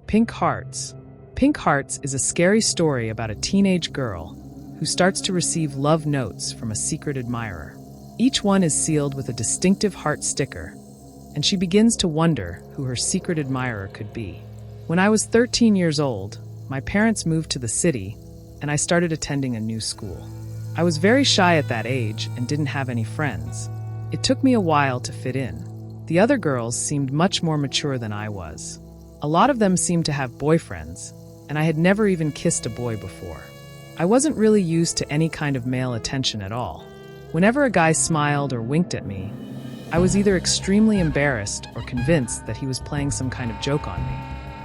Pink Hearts. Pink Hearts is a scary story about a teenage girl who starts to receive love notes from a secret admirer. Each one is sealed with a distinctive heart sticker, and she begins to wonder who her secret admirer could be. When I was 13 years old, my parents moved to the city, and I started attending a new school. I was very shy at that age and didn't have any friends. It took me a while to fit in. The other girls seemed much more mature than I was. A lot of them seemed to have boyfriends, and I had never even kissed a boy before. I wasn't really used to any kind of male attention at all. Whenever a guy smiled or winked at me, I was either extremely embarrassed or convinced that he was playing some kind of joke on me.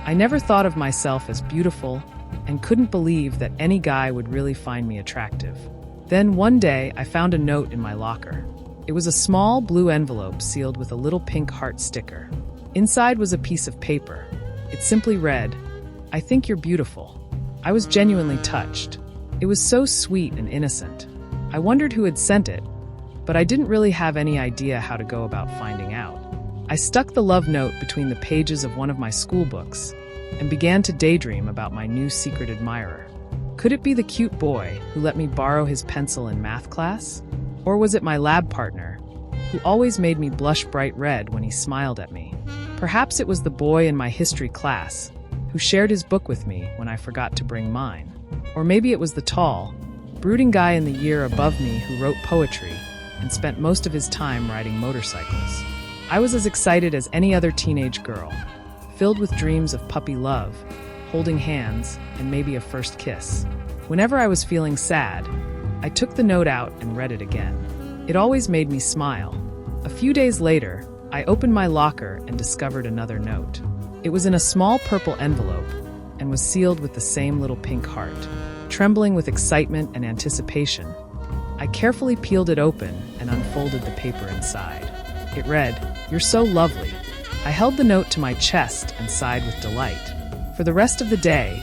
I never thought of myself as beautiful and couldn't believe that any guy would really find me attractive. Then one day, I found a note in my locker. It was a small blue envelope sealed with a little pink heart sticker. Inside was a piece of paper. It simply read, "I think you're beautiful." I was genuinely touched. It was so sweet and innocent. I wondered who had sent it, but I didn't really have any idea how to go about finding out. I stuck the love note between the pages of one of my school books and began to daydream about my new secret admirer. Could it be the cute boy who let me borrow his pencil in math class? Or was it my lab partner, who always made me blush bright red when he smiled at me? Perhaps it was the boy in my history class who shared his book with me when I forgot to bring mine. Or maybe it was the tall, brooding guy in the year above me who wrote poetry and spent most of his time riding motorcycles. I was as excited as any other teenage girl, filled with dreams of puppy love, holding hands, and maybe a first kiss. Whenever I was feeling sad, I took the note out and read it again. It always made me smile. A few days later, I opened my locker and discovered another note. It was in a small purple envelope and was sealed with the same little pink heart. Trembling with excitement and anticipation, I carefully peeled it open and unfolded the paper inside. It read, "You're so lovely." I held the note to my chest and sighed with delight. For the rest of the day,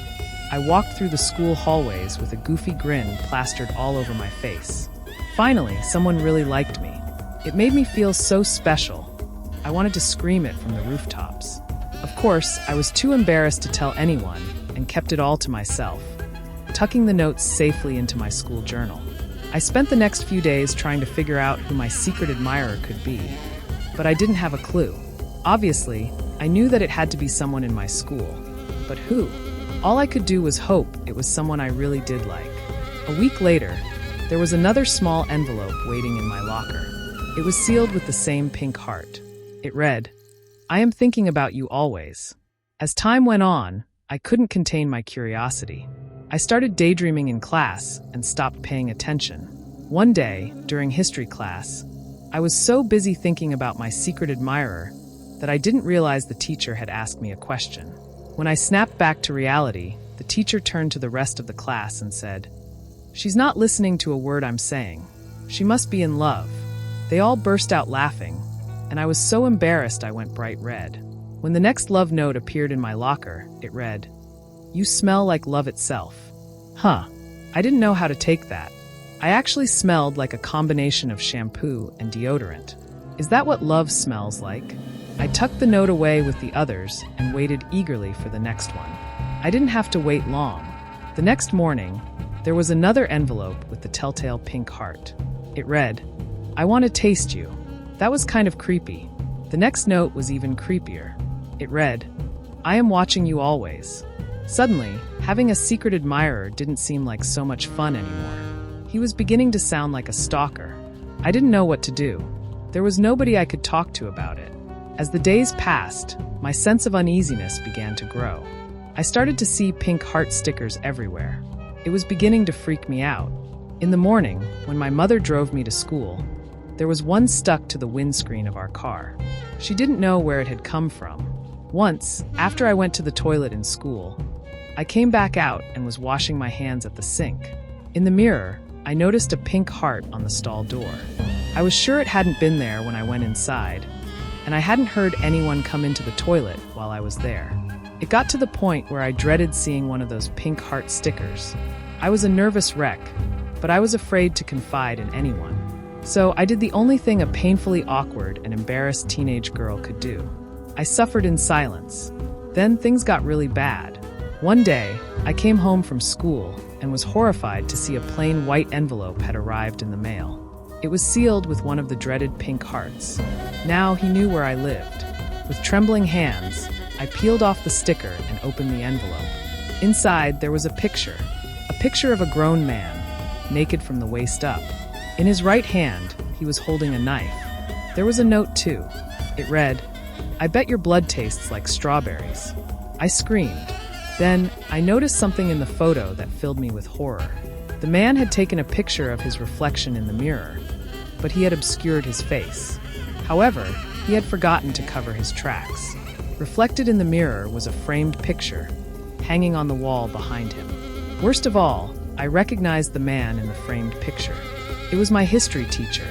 I walked through the school hallways with a goofy grin plastered all over my face. Finally, someone really liked me. It made me feel so special. I wanted to scream it from the rooftops. Of course, I was too embarrassed to tell anyone and kept it all to myself, tucking the notes safely into my school journal. I spent the next few days trying to figure out who my secret admirer could be, but I didn't have a clue. Obviously, I knew that it had to be someone in my school, but who? All I could do was hope it was someone I really did like. A week later, there was another small envelope waiting in my locker. It was sealed with the same pink heart. It read, "I am thinking about you always." As time went on, I couldn't contain my curiosity. I started daydreaming in class and stopped paying attention. One day, during history class, I was so busy thinking about my secret admirer that I didn't realize the teacher had asked me a question. When I snapped back to reality, the teacher turned to the rest of the class and said, "She's not listening to a word I'm saying. She must be in love." They all burst out laughing, and I was so embarrassed I went bright red. When the next love note appeared in my locker, it read, "You smell like love itself." I didn't know how to take that. I actually smelled like a combination of shampoo and deodorant. Is that what love smells like? I tucked the note away with the others and waited eagerly for the next one. I didn't have to wait long. The next morning, there was another envelope with the telltale pink heart. It read, "I want to taste you." That was kind of creepy. The next note was even creepier. It read, "I am watching you always." Suddenly, having a secret admirer didn't seem like so much fun anymore. He was beginning to sound like a stalker. I didn't know what to do. There was nobody I could talk to about it. As the days passed, my sense of uneasiness began to grow. I started to see pink heart stickers everywhere. It was beginning to freak me out. In the morning, when my mother drove me to school, there was one stuck to the windscreen of our car. She didn't know where it had come from. Once, after I went to the toilet in school, I came back out and was washing my hands at the sink. In the mirror, I noticed a pink heart on the stall door. I was sure it hadn't been there when I went inside, and I hadn't heard anyone come into the toilet while I was there. It got to the point where I dreaded seeing one of those pink heart stickers. I was a nervous wreck, but I was afraid to confide in anyone. So I did the only thing a painfully awkward and embarrassed teenage girl could do. I suffered in silence. Then things got really bad. One day, I came home from school and was horrified to see a plain white envelope had arrived in the mail. It was sealed with one of the dreaded pink hearts. Now he knew where I lived. With trembling hands, I peeled off the sticker and opened the envelope. Inside, there was a picture of a grown man, naked from the waist up. In his right hand, he was holding a knife. There was a note, too. It read, "I bet your blood tastes like strawberries." I screamed. Then, I noticed something in the photo that filled me with horror. The man had taken a picture of his reflection in the mirror, but he had obscured his face. However, he had forgotten to cover his tracks. Reflected in the mirror was a framed picture, hanging on the wall behind him. Worst of all, I recognized the man in the framed picture. It was my history teacher,